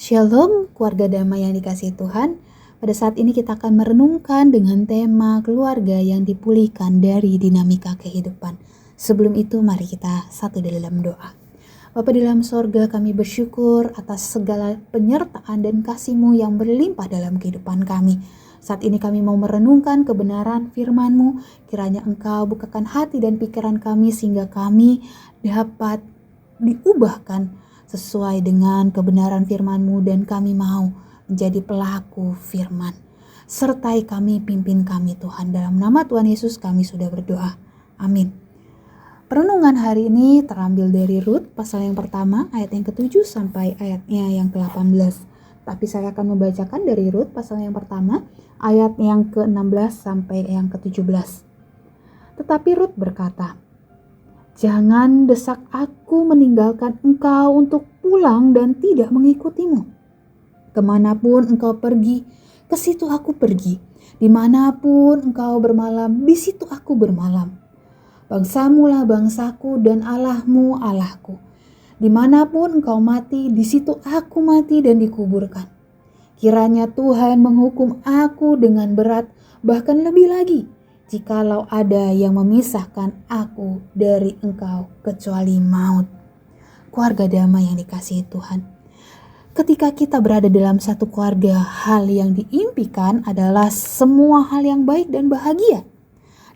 Shalom, keluarga damai yang dikasihi Tuhan. Pada saat ini kita akan merenungkan dengan tema keluarga yang dipulihkan dari dinamika kehidupan. Sebelum itu mari kita satu dalam doa. Bapa di dalam sorga, kami bersyukur atas segala penyertaan dan kasih-Mu yang berlimpah dalam kehidupan kami. Saat ini kami mau merenungkan kebenaran firman-Mu. Kiranya Engkau bukakan hati dan pikiran kami sehingga kami dapat diubahkan sesuai dengan kebenaran firman-Mu, dan kami mau menjadi pelaku firman. Sertai kami, pimpin kami Tuhan. Dalam nama Tuhan Yesus kami sudah berdoa. Amin. Perenungan hari ini terambil dari Rut pasal yang pertama ayat yang ke-7 sampai ayatnya yang ke-18. Tapi saya akan membacakan dari Rut pasal yang pertama ayat yang ke-16 sampai yang ke-17. Tetapi Rut berkata, "Jangan desak aku meninggalkan engkau untuk pulang dan tidak mengikutimu. Kemanapun engkau pergi, ke situ aku pergi. Dimanapun engkau bermalam, di situ aku bermalam. Bangsamulah bangsaku dan Allahmu Allahku. Dimanapun engkau mati, di situ aku mati dan dikuburkan. Kiranya Tuhan menghukum aku dengan berat, bahkan lebih lagi, jikalau ada yang memisahkan aku dari engkau kecuali maut." Keluarga damai yang dikasihi Tuhan. Ketika kita berada dalam satu keluarga, hal yang diimpikan adalah semua hal yang baik dan bahagia.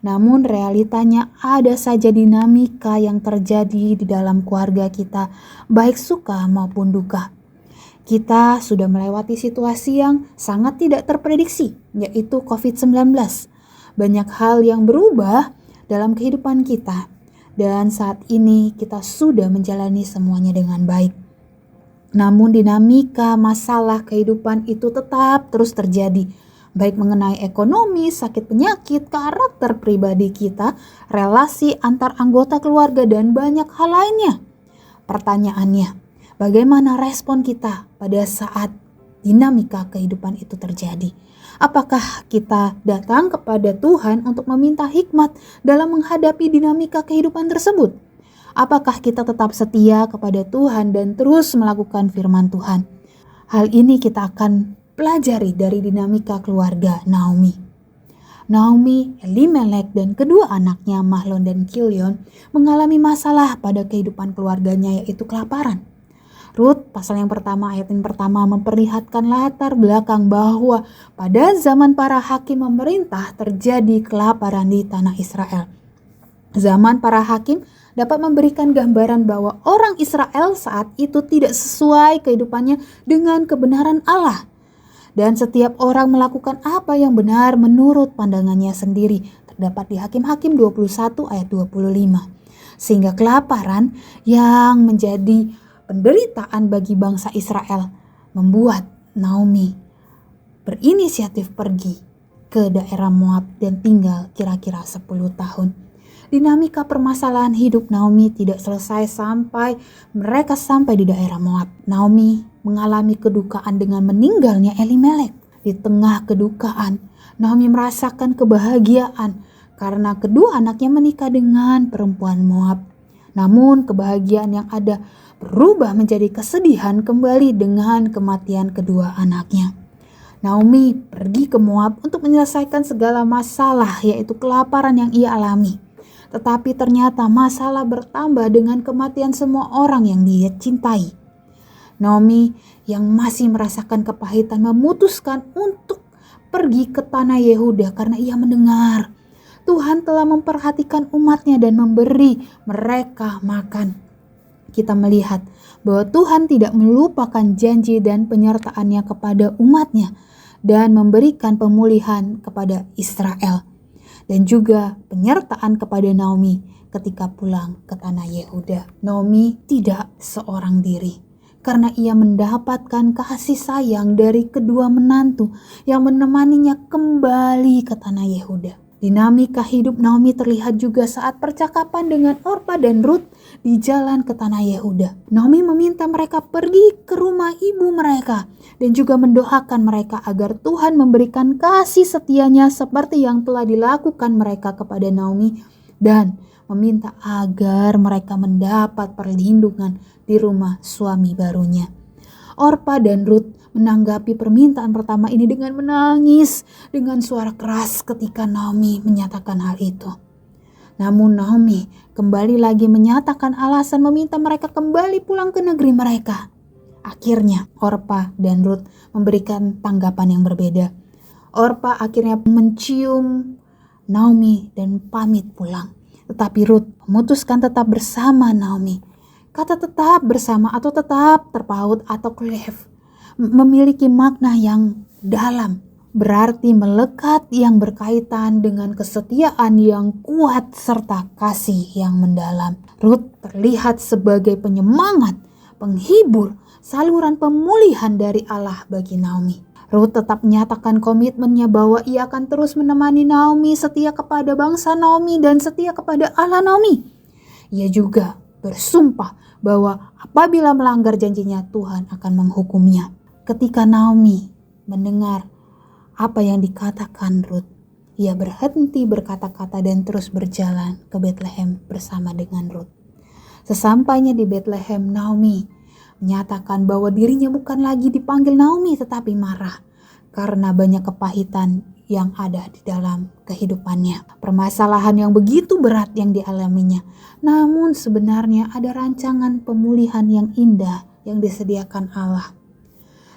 Namun realitanya ada saja dinamika yang terjadi di dalam keluarga kita, baik suka maupun duka. Kita sudah melewati situasi yang sangat tidak terprediksi, yaitu COVID-19. Banyak hal yang berubah dalam kehidupan kita, dan saat ini kita sudah menjalani semuanya dengan baik. Namun dinamika masalah kehidupan itu tetap terus terjadi, baik mengenai ekonomi, sakit penyakit, karakter pribadi kita, relasi antar anggota keluarga, dan banyak hal lainnya. Pertanyaannya, bagaimana respon kita pada saat dinamika kehidupan itu terjadi? Apakah kita datang kepada Tuhan untuk meminta hikmat dalam menghadapi dinamika kehidupan tersebut? Apakah kita tetap setia kepada Tuhan dan terus melakukan firman Tuhan? Hal ini kita akan pelajari dari dinamika keluarga Naomi. Naomi, Elimelek, dan kedua anaknya Mahlon dan Kilion mengalami masalah pada kehidupan keluarganya, yaitu kelaparan. Rut pasal yang pertama ayat yang pertama memperlihatkan latar belakang bahwa pada zaman para hakim memerintah terjadi kelaparan di tanah Israel. Zaman para hakim dapat memberikan gambaran bahwa orang Israel saat itu tidak sesuai kehidupannya dengan kebenaran Allah. Dan setiap orang melakukan apa yang benar menurut pandangannya sendiri. Terdapat di Hakim-Hakim 21 ayat 25. Sehingga kelaparan yang menjadi penderitaan bagi bangsa Israel membuat Naomi berinisiatif pergi ke daerah Moab dan tinggal kira-kira 10 tahun. Dinamika permasalahan hidup Naomi tidak selesai sampai mereka sampai di daerah Moab. Naomi mengalami kedukaan dengan meninggalnya Elimelek. Di tengah kedukaan, Naomi merasakan kebahagiaan karena kedua anaknya menikah dengan perempuan Moab. Namun kebahagiaan yang ada berubah menjadi kesedihan kembali dengan kematian kedua anaknya. Naomi pergi ke Moab untuk menyelesaikan segala masalah, yaitu kelaparan yang ia alami. Tetapi ternyata masalah bertambah dengan kematian semua orang yang dia cintai. Naomi yang masih merasakan kepahitan memutuskan untuk pergi ke tanah Yehuda karena ia mendengar Tuhan telah memperhatikan umatnya dan memberi mereka makan. Kita melihat bahwa Tuhan tidak melupakan janji dan penyertaannya kepada umatnya dan memberikan pemulihan kepada Israel. Dan juga penyertaan kepada Naomi ketika pulang ke tanah Yehuda. Naomi tidak seorang diri, karena ia mendapatkan kasih sayang dari kedua menantu yang menemaninya kembali ke tanah Yehuda. Dinamika hidup Naomi terlihat juga saat percakapan dengan Orpa dan Rut di jalan ke tanah Yehuda. Naomi meminta mereka pergi ke rumah ibu mereka dan juga mendoakan mereka agar Tuhan memberikan kasih setianya seperti yang telah dilakukan mereka kepada Naomi, dan meminta agar mereka mendapat perlindungan di rumah suami barunya. Orpa dan Rut menanggapi permintaan pertama ini dengan menangis dengan suara keras ketika Naomi menyatakan hal itu. Namun Naomi kembali lagi menyatakan alasan meminta mereka kembali pulang ke negeri mereka. Akhirnya Orpa dan Rut memberikan tanggapan yang berbeda. Orpa akhirnya mencium Naomi dan pamit pulang. Tetapi Rut memutuskan tetap bersama Naomi. Kata tetap bersama atau tetap terpaut atau klef memiliki makna yang dalam. Berarti melekat yang berkaitan dengan kesetiaan yang kuat serta kasih yang mendalam. Rut terlihat sebagai penyemangat, penghibur, saluran pemulihan dari Allah bagi Naomi. Rut tetap menyatakan komitmennya bahwa ia akan terus menemani Naomi, setia kepada bangsa Naomi dan setia kepada Allah Naomi. Ia juga bersumpah bahwa apabila melanggar janjinya, Tuhan akan menghukumnya. Ketika Naomi mendengar apa yang dikatakan Rut, ia berhenti berkata-kata dan terus berjalan ke Bethlehem bersama dengan Rut. Sesampainya di Bethlehem, Naomi menyatakan bahwa dirinya bukan lagi dipanggil Naomi tetapi Mara karena banyak kepahitan yang ada di dalam kehidupannya. Permasalahan yang begitu berat yang dialaminya. Namun sebenarnya ada rancangan pemulihan yang indah yang disediakan Allah.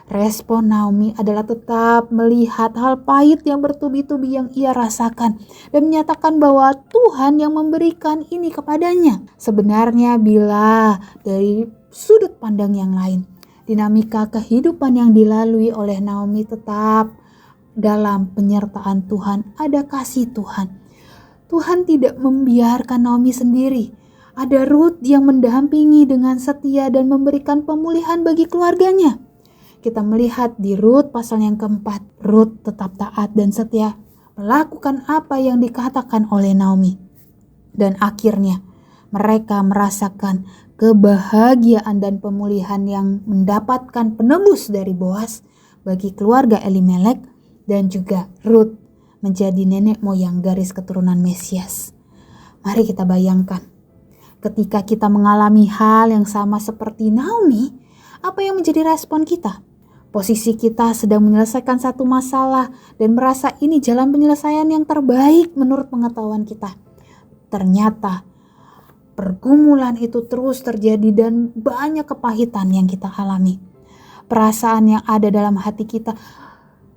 Respon Naomi adalah tetap melihat hal pahit yang bertubi-tubi yang ia rasakan dan menyatakan bahwa Tuhan yang memberikan ini kepadanya. Sebenarnya bila dari sudut pandang yang lain, dinamika kehidupan yang dilalui oleh Naomi tetap dalam penyertaan Tuhan, ada kasih Tuhan. Tuhan tidak membiarkan Naomi sendiri. Ada Rut yang mendampingi dengan setia dan memberikan pemulihan bagi keluarganya. Kita melihat di Rut pasal yang keempat, Rut tetap taat dan setia melakukan apa yang dikatakan oleh Naomi. Dan akhirnya mereka merasakan kebahagiaan dan pemulihan yang mendapatkan penebus dari Boas bagi keluarga Elimelek dan juga Rut menjadi nenek moyang garis keturunan Mesias. Mari kita bayangkan, ketika kita mengalami hal yang sama seperti Naomi, apa yang menjadi respon kita? Posisi kita sedang menyelesaikan satu masalah dan merasa ini jalan penyelesaian yang terbaik menurut pengetahuan kita. Ternyata pergumulan itu terus terjadi dan banyak kepahitan yang kita alami. Perasaan yang ada dalam hati kita,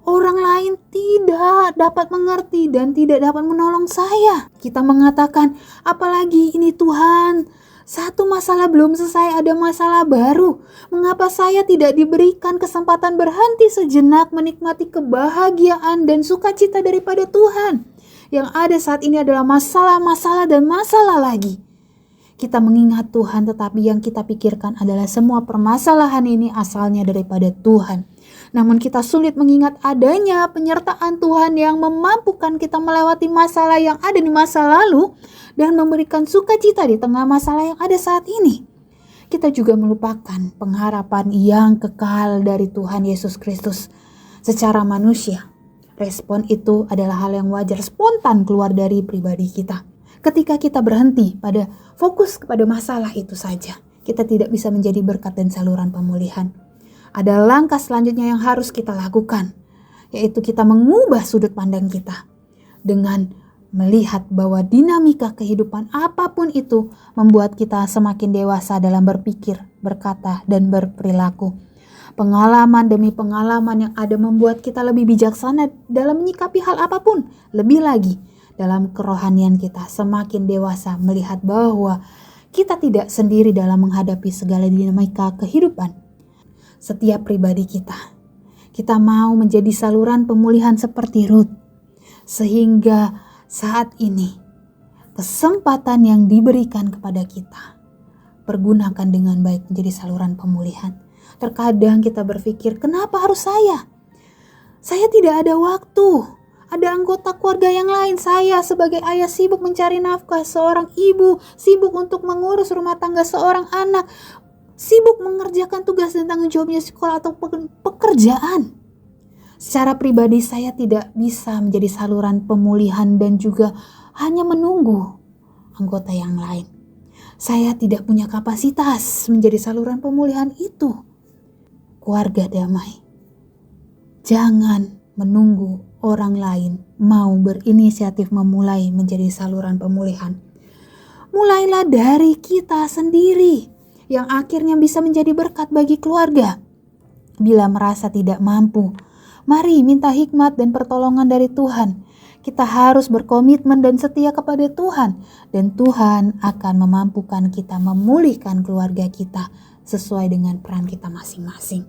orang lain tidak dapat mengerti dan tidak dapat menolong saya. Kita mengatakan, apalagi ini Tuhan, satu masalah belum selesai, ada masalah baru. Mengapa saya tidak diberikan kesempatan berhenti sejenak menikmati kebahagiaan dan sukacita daripada Tuhan? Yang ada saat ini adalah masalah-masalah dan masalah lagi. Kita mengingat Tuhan, tetapi yang kita pikirkan adalah semua permasalahan ini asalnya daripada Tuhan. Namun kita sulit mengingat adanya penyertaan Tuhan yang memampukan kita melewati masalah yang ada di masa lalu dan memberikan sukacita di tengah masalah yang ada saat ini. Kita juga melupakan pengharapan yang kekal dari Tuhan Yesus Kristus. Secara manusia, respon itu adalah hal yang wajar, spontan keluar dari pribadi kita. Ketika kita berhenti pada fokus kepada masalah itu saja, kita tidak bisa menjadi berkat dan saluran pemulihan. Ada langkah selanjutnya yang harus kita lakukan, yaitu kita mengubah sudut pandang kita dengan melihat bahwa dinamika kehidupan apapun itu membuat kita semakin dewasa dalam berpikir, berkata, dan berperilaku. Pengalaman demi pengalaman yang ada membuat kita lebih bijaksana dalam menyikapi hal apapun. Lebih lagi, dalam kerohanian kita semakin dewasa melihat bahwa kita tidak sendiri dalam menghadapi segala dinamika kehidupan. Setiap pribadi kita mau menjadi saluran pemulihan seperti Rut. Sehingga saat ini kesempatan yang diberikan kepada kita, pergunakan dengan baik menjadi saluran pemulihan. Terkadang kita berpikir, kenapa harus saya? Saya tidak ada waktu. Ada anggota keluarga yang lain. Saya sebagai ayah sibuk mencari nafkah, seorang ibu sibuk untuk mengurus rumah tangga seorang anak, sibuk mengerjakan tugas dan tanggung jawabnya sekolah atau pekerjaan. Secara pribadi saya tidak bisa menjadi saluran pemulihan dan juga hanya menunggu anggota yang lain. Saya tidak punya kapasitas menjadi saluran pemulihan itu. keluarga damai. Jangan menunggu orang lain mau berinisiatif memulai menjadi saluran pemulihan. Mulailah dari kita sendiri yang akhirnya bisa menjadi berkat bagi keluarga. Bila merasa tidak mampu, mari minta hikmat dan pertolongan dari Tuhan. Kita harus berkomitmen dan setia kepada Tuhan, dan Tuhan akan memampukan kita memulihkan keluarga kita sesuai dengan peran kita masing-masing.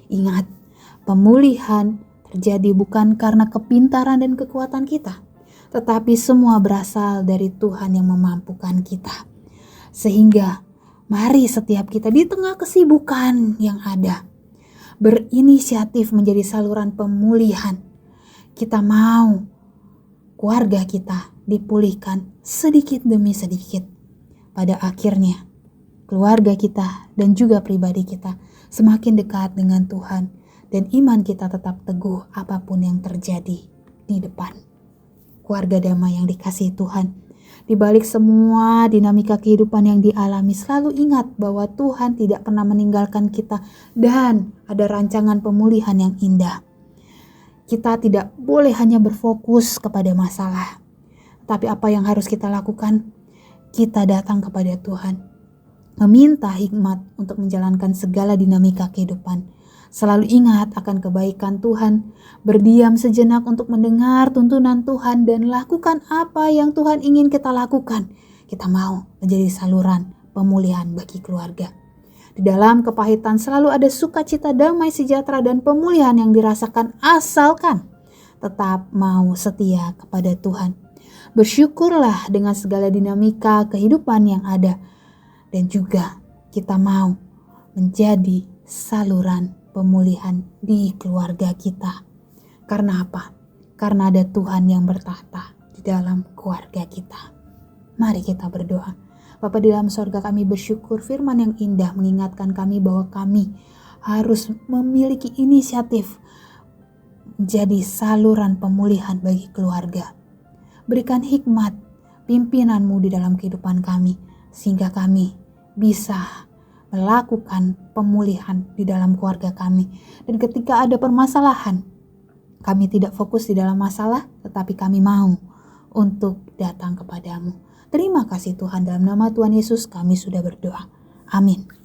Ingat, pemulihan terjadi bukan karena kepintaran dan kekuatan kita, tetapi semua berasal dari Tuhan yang memampukan kita. Sehingga mari setiap kita di tengah kesibukan yang ada, berinisiatif menjadi saluran pemulihan. Kita mau keluarga kita dipulihkan sedikit demi sedikit. Pada akhirnya, keluarga kita dan juga pribadi kita semakin dekat dengan Tuhan, dan iman kita tetap teguh apapun yang terjadi di depan. Keluarga damai yang dikasihi Tuhan, di balik semua dinamika kehidupan yang dialami, selalu ingat bahwa Tuhan tidak pernah meninggalkan kita dan ada rancangan pemulihan yang indah. Kita tidak boleh hanya berfokus kepada masalah, tapi apa yang harus kita lakukan? Kita datang kepada Tuhan, meminta hikmat untuk menjalankan segala dinamika kehidupan. Selalu ingat akan kebaikan Tuhan, berdiam sejenak untuk mendengar tuntunan Tuhan dan lakukan apa yang Tuhan ingin kita lakukan. Kita mau menjadi saluran pemulihan bagi keluarga. Di dalam kepahitan selalu ada sukacita, damai, sejahtera, dan pemulihan yang dirasakan asalkan tetap mau setia kepada Tuhan. Bersyukurlah dengan segala dinamika kehidupan yang ada, dan juga kita mau menjadi saluran pemulihan di keluarga kita. Karena apa? Karena ada Tuhan yang bertahta di dalam keluarga kita. Mari kita berdoa. Bapa di dalam sorga, kami bersyukur firman yang indah mengingatkan kami bahwa kami harus memiliki inisiatif menjadi saluran pemulihan bagi keluarga. Berikan hikmat pimpinan-Mu di dalam kehidupan kami, sehingga kami bisa melakukan pemulihan di dalam keluarga kami. Dan ketika ada permasalahan, kami tidak fokus di dalam masalah, tetapi kami mau untuk datang kepadamu. Terima kasih Tuhan, dalam nama Tuhan Yesus kami sudah berdoa. Amin.